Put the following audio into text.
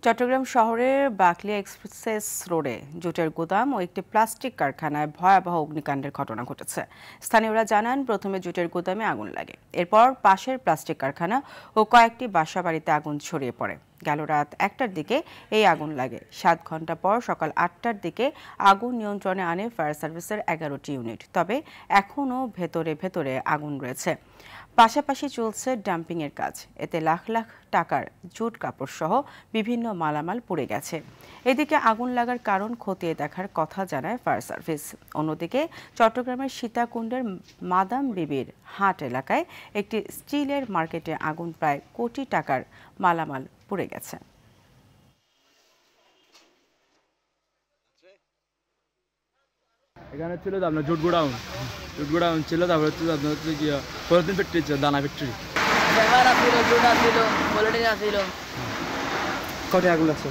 চট্টগ্রাম শহরের বাকলিয়া এক্সপ্রেস রোডে জুটের গুদাম ও একটি প্লাস্টিক কারখানায় ভয়াবহ অগ্নিকাণ্ডের ঘটনা ঘটেছে। স্থানীয়রা জানান, প্রথমে জুটের গুদামে আগুন লাগে, এরপর পাশের প্লাস্টিক কারখানা ও কয়েকটি বাসাবাড়িতে আগুন ছড়িয়ে পড়ে। গেল রাত 1টার দিকে এই আগুন লাগে। 7 ঘন্টা পর সকাল 8টার দিকে আগুন নিয়ন্ত্রণে আনে ফায়ার সার্ভিসের 11টি ইউনিট। তবে এখনও ভেতরে ভেতরে আগুন রয়েছে। পাশাপাশি চলছে ডাম্পিংয়ের কাজ। এতে লাখ লাখ টাকার জুট কাপড় সহ বিভিন্ন মালামাল পুড়ে গেছে। এদিকে আগুন লাগার কারণ খতিয়ে দেখার কথা জানায় ফায়ার সার্ভিস। অন্যদিকে চট্টগ্রামের সীতাকুণ্ডের মাদাম বিবির হাট এলাকায় একটি স্টিলের মার্কেটে আগুন, প্রায় কোটি টাকার মালামাল পুড়ে গেছে। এখানে ছিল আপনার জুট গোডাউন ছিল, তারপরে হচ্ছে আপনার হচ্ছে কি পলিথিন ফ্যাক্টরি ছিল, দানা ফ্যাক্টরি। ছিল, জুট ছিল, পলিথিন ছিল। কটে আগুন লাগছে?